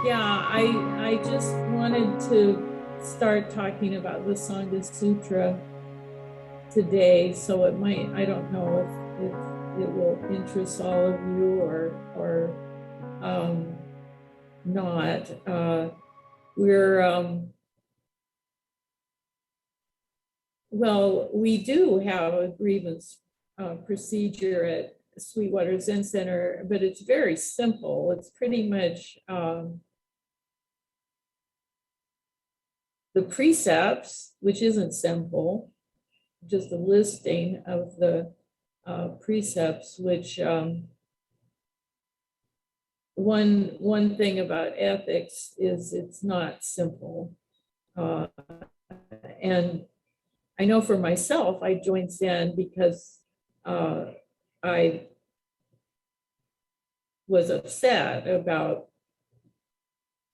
Yeah, I just wanted to start talking about the Sangha Sutra today, so it might, I don't know if it will interest all of you or not. We're well, we do have a grievance procedure at Sweetwater Zen Center, but it's very simple. It's pretty much the precepts, which isn't simple, just a listing of the precepts, which one thing about ethics is it's not simple. And I know for myself, I joined Zen because I was upset about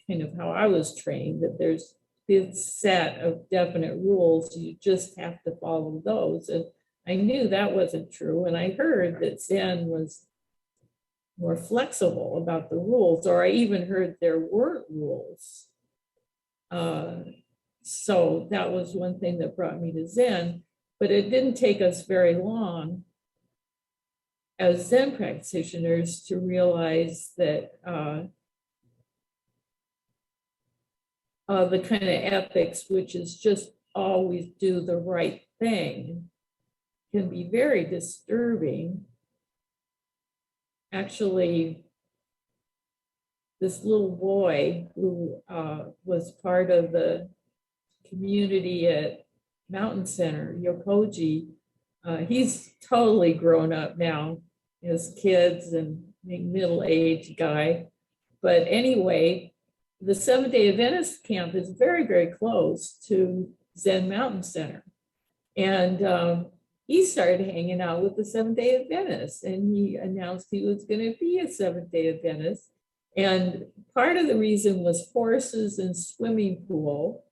kind of how I was trained, that there's this set of definite rules, you just have to follow those. And I knew that wasn't true. And I heard that Zen was more flexible about the rules, or I even heard there weren't rules. So that was one thing that brought me to Zen, but it didn't take us very long as Zen practitioners to realize that the kind of ethics, which is just always do the right thing, can be very disturbing. Actually, this little boy who was part of the community at Mountain Center, Yokoji, he's totally grown up now. He has kids and middle-aged guy. But anyway, the Seventh-day Adventist camp is very, very close to Zen Mountain Center. And he started hanging out with the Seventh-day Adventists, and he announced he was going to be a Seventh-day Adventist. And part of the reason was horses and swimming pool,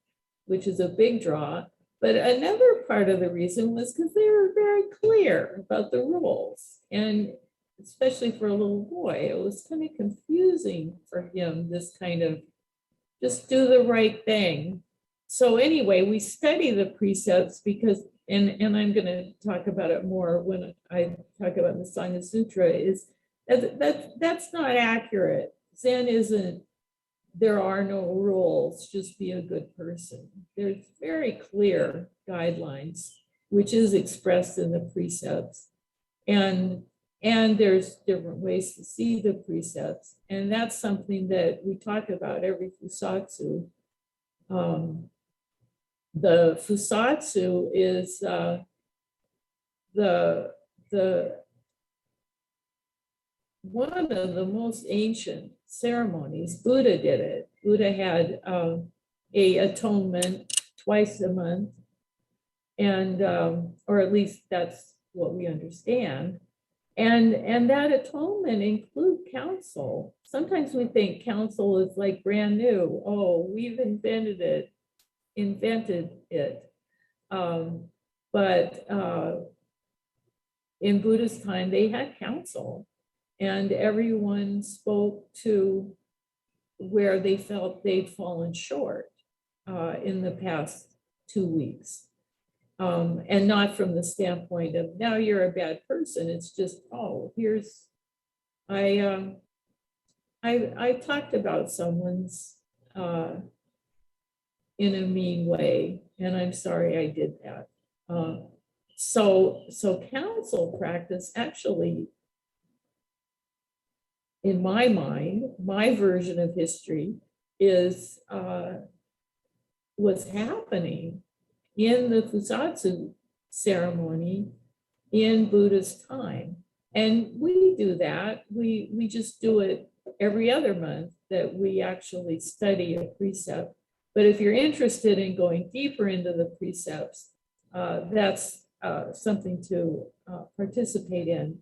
which is a big draw. But another part of the reason was because they were very clear about the rules. And especially for a little boy, it was kind of confusing for him, this kind of just do the right thing. So anyway, we study the precepts because, and I'm going to talk about it more when I talk about the Sangha Sutra, is that's not accurate. Zen isn't, there are no rules, just be a good person. There's very clear guidelines, which is expressed in the precepts. And there's different ways to see the precepts. And that's something that we talk about every Fusatsu. The Fusatsu is the one of the most ancient ceremonies. Buddha did it. Buddha had a atonement twice a month, and or at least that's what we understand. And that atonement include counsel. Sometimes we think counsel is like brand new. Oh, we've invented it. But in Buddha's time, they had counsel, and everyone spoke to where they felt they'd fallen short in the past 2 weeks. And not from the standpoint of now you're a bad person. It's just, oh, here's, I talked about someone's in a mean way, and I'm sorry I did that. So counsel practice actually, in my mind, my version of history is what's happening in the Fusatsu ceremony in Buddha's time. And we do that. We just do it every other month, that we actually study a precept. But if you're interested in going deeper into the precepts, that's something to participate in,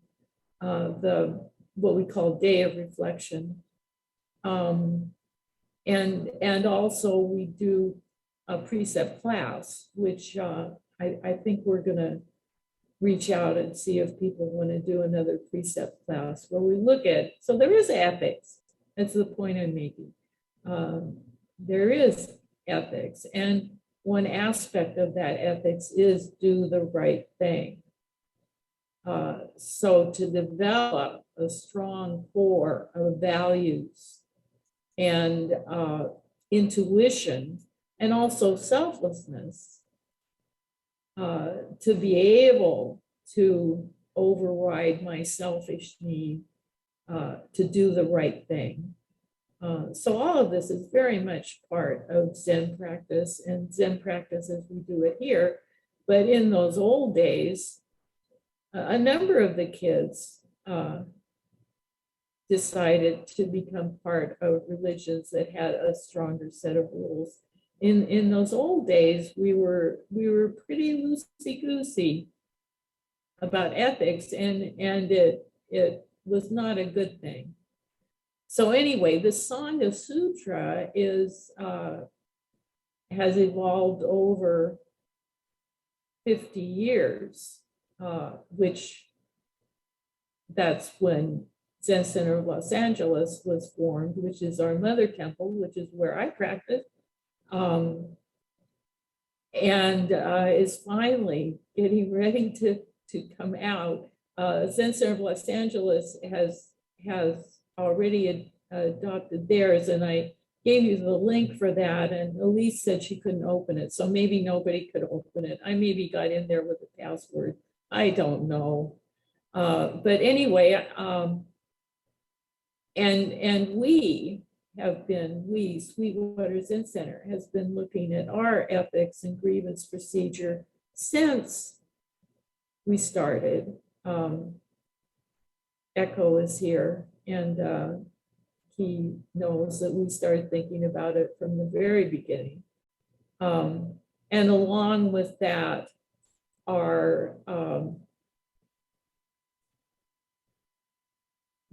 the what we call day of reflection. And also we do a precept class, which I think we're gonna reach out and see if people want to do another precept class where we look at, so there is ethics. That's the point I'm making. There is ethics, and one aspect of that ethics is do the right thing. So to develop a strong core of values and intuition, and also selflessness, to be able to override my selfish need to do the right thing. So all of this is very much part of Zen practice, and Zen practice as we do it here. But in those old days, a number of the kids decided to become part of religions that had a stronger set of rules. In those old days, we were pretty loosey-goosey about ethics, and it was not a good thing. So anyway, the Sangha Sutra has evolved over 50 years, which that's when Zen Center of Los Angeles was formed, which is our mother temple, which is where I practice, and is finally getting ready to come out. Zen Center of Los Angeles has already adopted theirs, and I gave you the link for that, and Elise said she couldn't open it, so maybe nobody could open it. I maybe got in there with a password. I don't know. But anyway, and we, Sweetwater Zen Center, has been looking at our ethics and grievance procedure since we started. Echo is here, and he knows that we started thinking about it from the very beginning. And along with that, our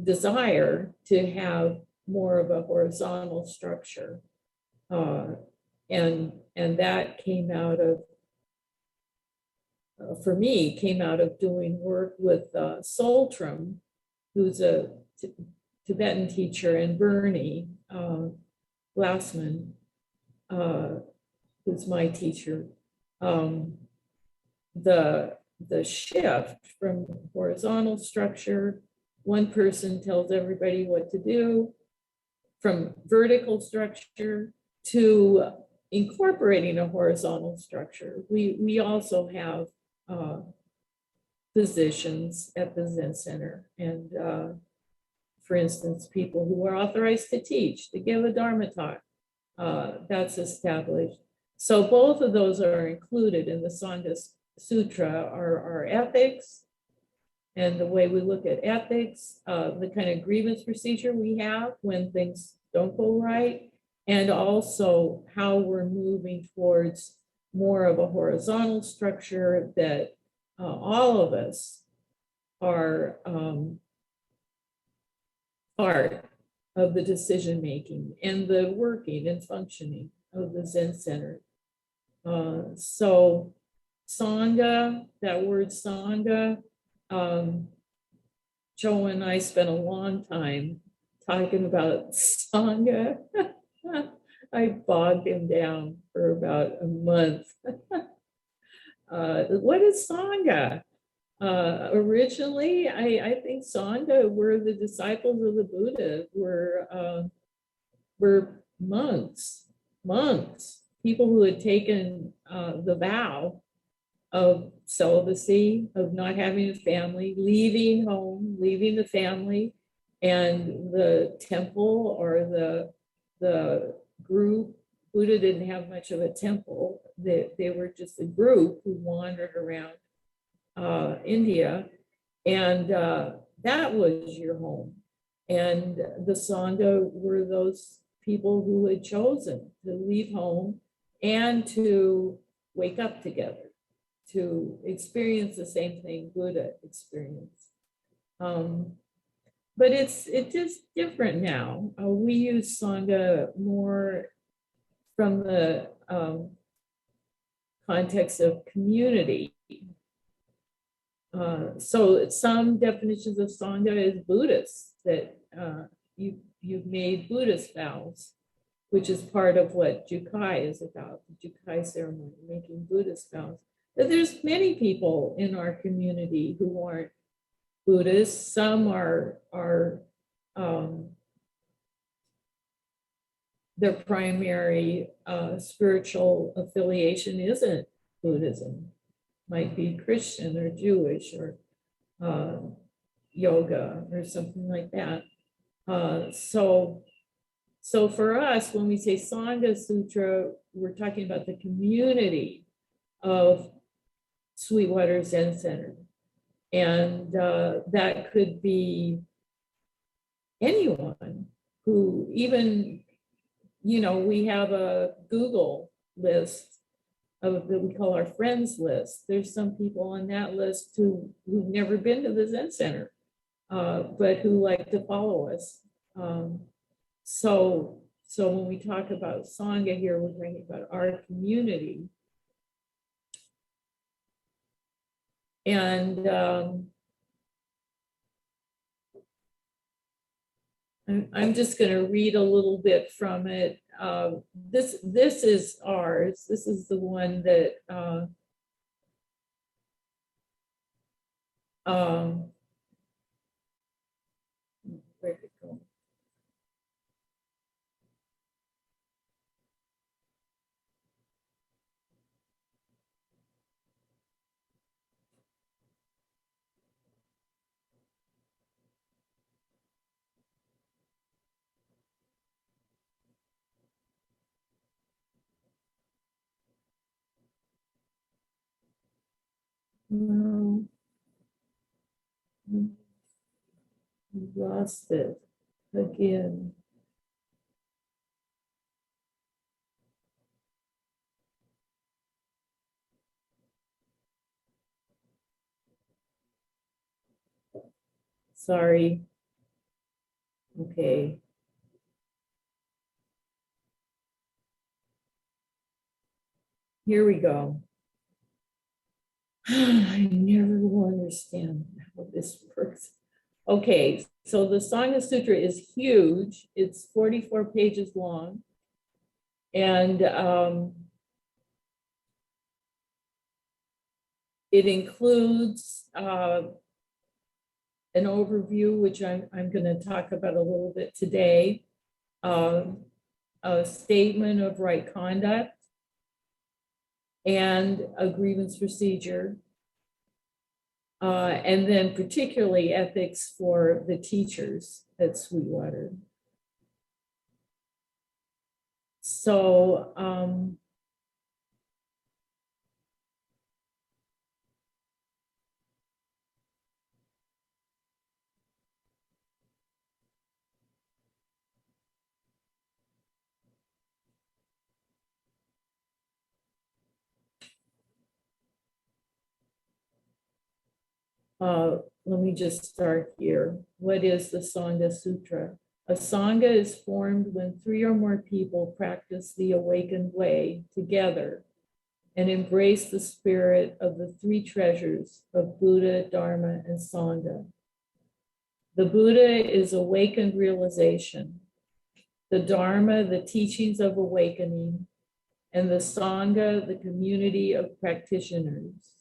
desire to have more of a horizontal structure. And that came out of, for me, came out of doing work with Soltram, who's a Tibetan teacher, and Bernie Glassman, who's my teacher. The shift from horizontal structure, one person tells everybody what to do, from vertical structure to incorporating a horizontal structure. We also have physicians at the Zen Center, and for instance, people who are authorized to teach, to give a Dharma talk, that's established. So both of those are included in the Sangha Sutra, our ethics, and the way we look at ethics, the kind of grievance procedure we have when things don't go right, and also how we're moving towards more of a horizontal structure that all of us are part of the decision making and the working and functioning of the Zen Center. So Sangha, that word Sangha, Joe and I spent a long time talking about Sangha. I bogged him down for about a month. What is Sangha? Originally, I think Sangha were the disciples of the Buddha, were monks, people who had taken the vow of celibacy, of not having a family, leaving home, leaving the family, and the temple or the group. Buddha didn't have much of a temple. They were just a group who wandered around India, and that was your home. And the Sangha were those people who had chosen to leave home and to wake up together, to experience the same thing Buddha experienced. But it's just different now. We use Sangha more from the context of community. So some definitions of Sangha is Buddhist, that you've made Buddhist vows, which is part of what Jukai is about, the Jukai ceremony, making Buddhist vows. But there's many people in our community who aren't Buddhists. Some are their primary spiritual affiliation isn't Buddhism, might be Christian or Jewish or yoga or something like that. So for us, when we say Sangha Sutra, we're talking about the community of Sweetwater Zen Center. And that could be anyone who even, we have a Google list of that we call our friends list. There's some people on that list who've never been to the Zen Center, but who like to follow us. So when we talk about Sangha here, we're talking about our community. And I'm just going to read a little bit from it. This is ours. This is the one that where'd it go? No, I lost it again. Sorry. Okay. Here we go. I never will understand how this works. Okay, so the Sangha Sutra is huge. It's 44 pages long. And it includes an overview, which I'm going to talk about a little bit today, a statement of right conduct, and a grievance procedure, and then particularly ethics for the teachers at Sweetwater. So let me just start here. What is the Sangha Sutra? A Sangha is formed when 3 or more people practice the awakened way together and embrace the spirit of the 3 treasures of Buddha, Dharma, and Sangha. The Buddha is awakened realization, the Dharma, the teachings of awakening, and the Sangha, the community of practitioners.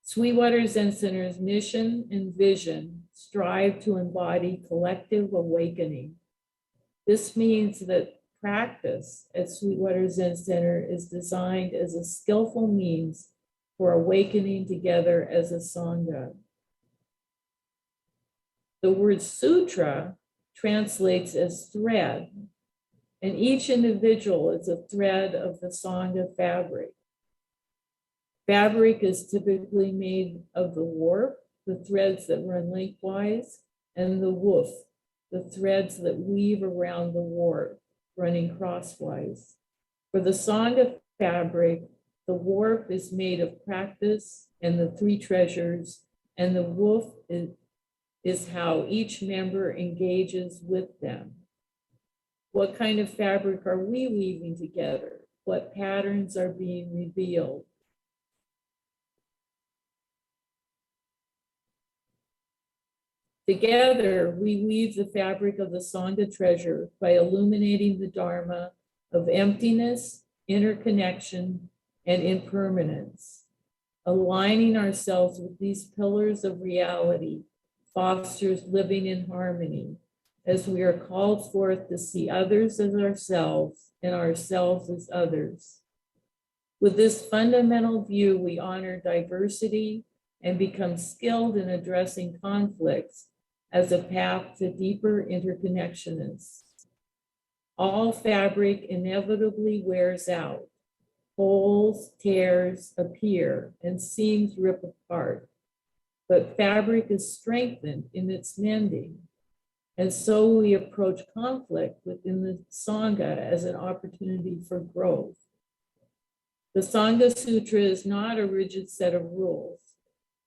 Sweetwater Zen Center's mission and vision strive to embody collective awakening. This means that practice at Sweetwater Zen Center is designed as a skillful means for awakening together as a Sangha. The word sutra translates as thread, and each individual is a thread of the Sangha fabric. Fabric is typically made of the warp, the threads that run lengthwise, and the woof, the threads that weave around the warp, running crosswise. For the Sangha fabric, the warp is made of practice and the 3 treasures, and the woof is how each member engages with them. What kind of fabric are we weaving together? What patterns are being revealed? Together, we weave the fabric of the Sangha treasure by illuminating the Dharma of emptiness, interconnection, and impermanence. Aligning ourselves with these pillars of reality fosters living in harmony as we are called forth to see others as ourselves and ourselves as others. With this fundamental view, we honor diversity and become skilled in addressing conflicts as a path to deeper interconnectedness. All fabric inevitably wears out. Holes, tears appear, and seams rip apart. But fabric is strengthened in its mending. And so we approach conflict within the Sangha as an opportunity for growth. The Sangha Sutra is not a rigid set of rules.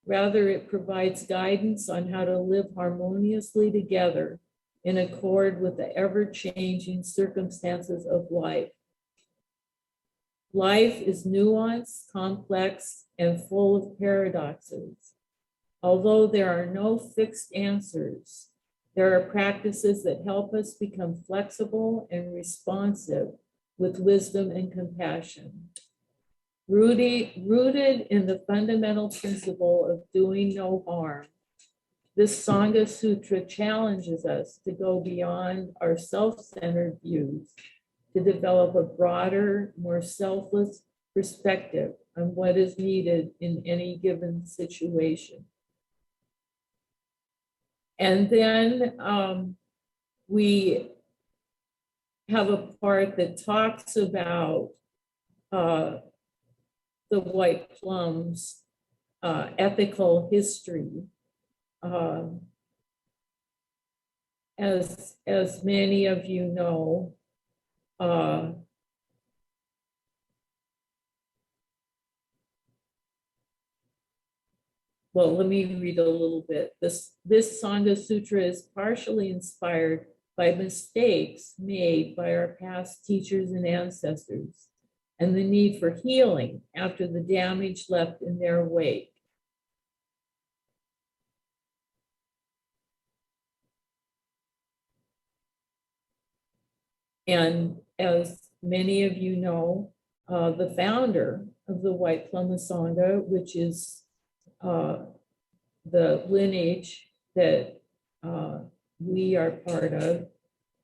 Rather, it provides guidance on how to live harmoniously together in accord with the ever-changing circumstances of life. Life is nuanced, complex, and full of paradoxes. Although there are no fixed answers, there are practices that help us become flexible and responsive with wisdom and compassion. Rooted in the fundamental principle of doing no harm, this Sangha Sutra challenges us to go beyond our self-centered views to develop a broader, more selfless perspective on what is needed in any given situation. And then we have a part that talks about the white plum's ethical history. As many of you know, well, let me read a little bit. This Sangha Sutra is partially inspired by mistakes made by our past teachers and ancestors and the need for healing after the damage left in their wake. And as many of you know, the founder of the White Plum Sangha, which is the lineage that we are part of,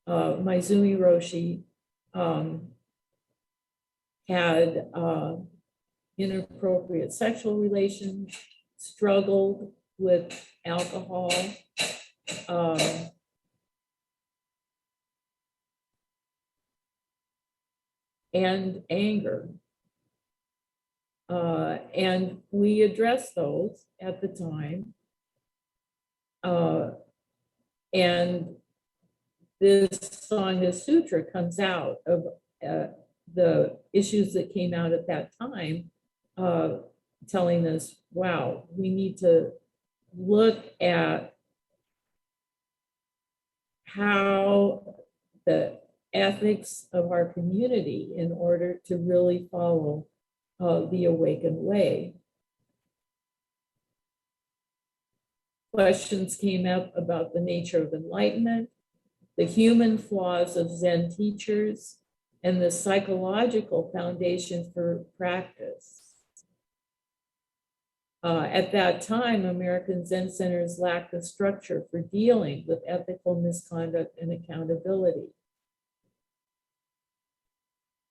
Maizumi Roshi, had inappropriate sexual relations, struggled with alcohol, and anger. And we addressed those at the time. And this Sangha Sutra comes out of the issues that came out at that time, telling us, wow, we need to look at how the ethics of our community in order to really follow the awakened way. Questions came up about the nature of enlightenment, the human flaws of Zen teachers, and the psychological foundation for practice. At that time, American Zen centers lacked a structure for dealing with ethical misconduct and accountability.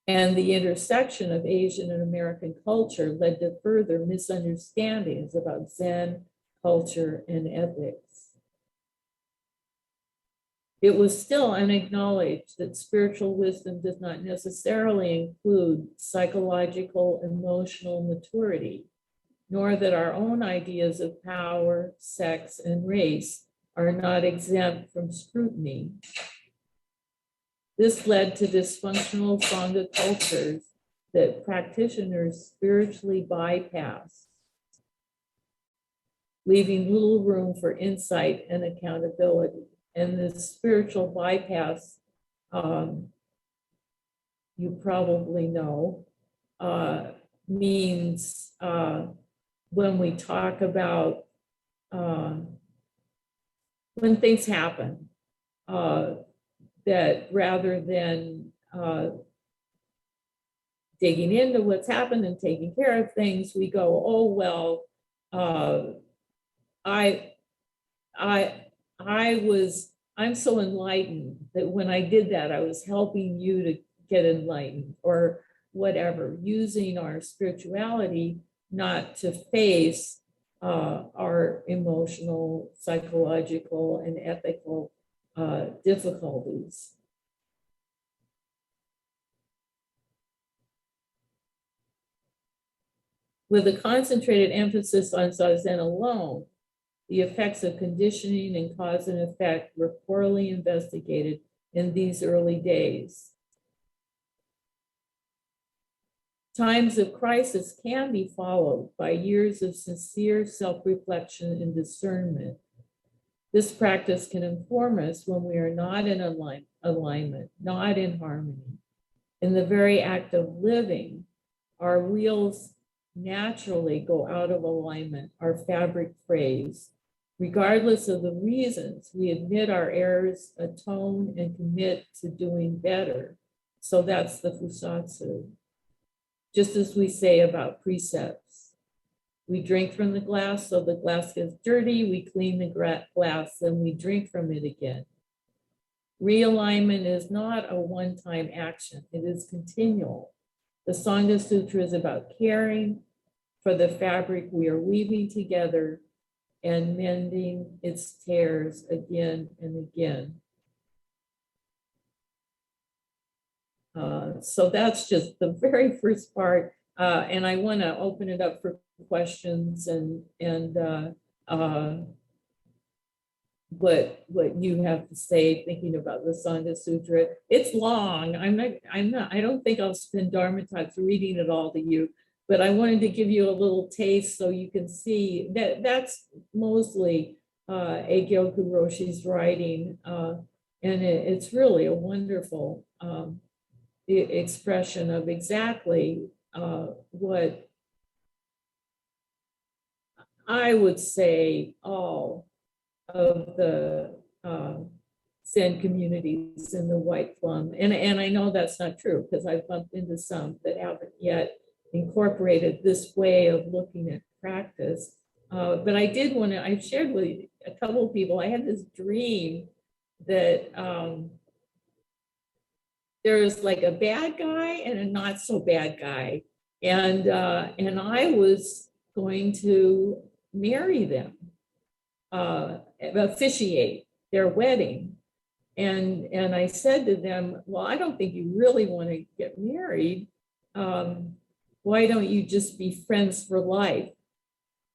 And the intersection of Asian and American culture led to further misunderstandings about Zen culture and ethics. It was still unacknowledged that spiritual wisdom does not necessarily include psychological, emotional maturity, nor that our own ideas of power, sex, and race are not exempt from scrutiny. This led to dysfunctional Sangha cultures that practitioners spiritually bypass, leaving little room for insight and accountability. And this spiritual bypass, you probably know, means when we talk about when things happen, that rather than digging into what's happened and taking care of things, we go, oh, well, I, I'm so enlightened that when I did that, I was helping you to get enlightened or whatever, using our spirituality not to face our emotional, psychological, and ethical difficulties. With a concentrated emphasis on Seisen alone, the effects of conditioning and cause and effect were poorly investigated in these early days. Times of crisis can be followed by years of sincere self-reflection and discernment. This practice can inform us when we are not in alignment, not in harmony. In the very act of living, our wheels naturally go out of alignment, our fabric frays. Regardless of the reasons, we admit our errors, atone, and commit to doing better. So that's the fusatsu. Just as we say about precepts. We drink from the glass, so the glass gets dirty, we clean the glass, then we drink from it again. Realignment is not a one-time action, it is continual. The Sangha Sutra is about caring for the fabric we are weaving together and mending its tears again and again. So that's just the very first part. And I want to open it up for questions and what you have to say thinking about the Sangha Sutra. It's long. I don't think I'll spend Dharma talks reading it all to you, but I wanted to give you a little taste so you can see that that's mostly Eigyoku Roshi's writing. And it's really a wonderful expression of exactly what I would say all of the Zen communities in the White Plum. And I know that's not true because I've bumped into some that haven't yet incorporated this way of looking at practice. But I did want to, I shared with a couple of people, I had this dream that there's like a bad guy and a not so bad guy. And I was going to marry them, officiate their wedding. And I said to them, well, I don't think you really want to get married. Why don't you just be friends for life?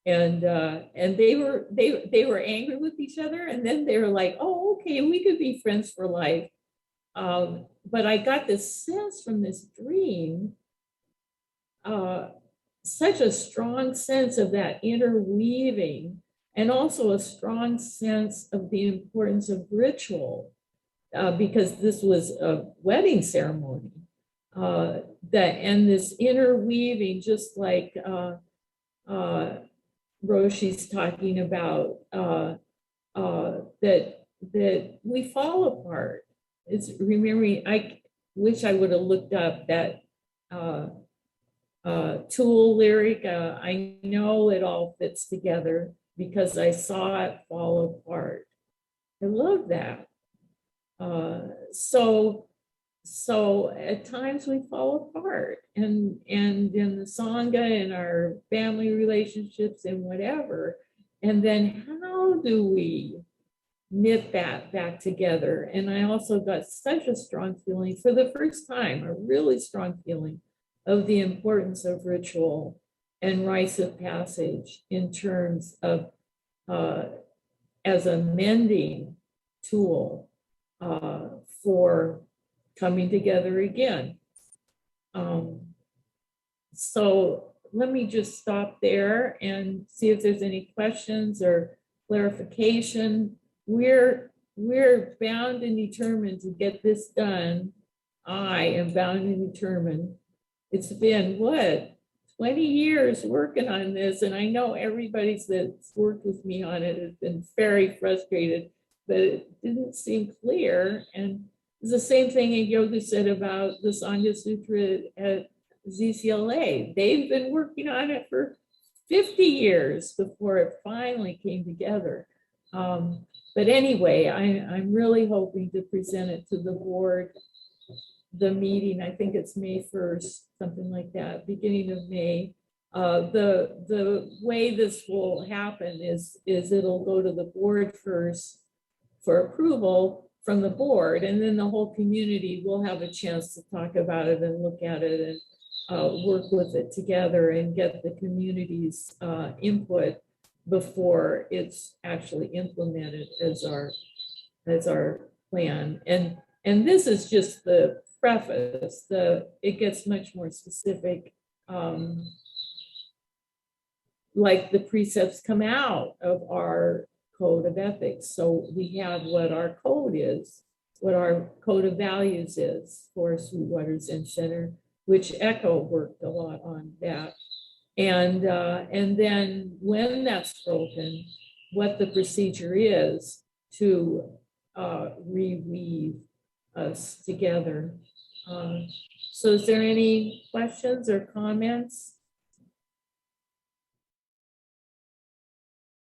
And they were angry with each other. And then they were like, oh, okay, we could be friends for life. But I got this sense from this dream, such a strong sense of that interweaving, and also a strong sense of the importance of ritual, because this was a wedding ceremony. And this interweaving, just like Roshi's talking about, that we fall apart. It's remembering, I wish I would have looked up that Tool lyric. I know it all fits together because I saw it fall apart. I love that. So at times we fall apart, and in the Sangha and our family relationships and whatever. And then how do we knit that back together? And I also got such a strong feeling for the first time, a really strong feeling of the importance of ritual and rites of passage in terms of as a mending tool for coming together again. So let me just stop there and see if there's any questions or clarification. We're bound and determined to get this done. I am bound and determined. It's been what, 20 years working on this, and I know everybody that's worked with me on it has been very frustrated but it didn't seem clear. And it's the same thing Yoga said about the Sangha Sutra at ZCLA. They've been working on it for 50 years before it finally came together. But anyway, I'm really hoping to present it to the board. The meeting, I think it's May 1st, something like that, beginning of May. The way this will happen is it'll go to the board first for approval from the board, and then the whole community will have a chance to talk about it and look at it and work with it together and get the community's input before it's actually implemented as our plan. And this is just the preface. It gets much more specific. Like the precepts come out of our code of ethics. So we have what our code is, what our code of values is for Sweetwater Zen Center, which Echo worked a lot on that. And then when that's broken, what the procedure is to reweave us together. So is there any questions or comments?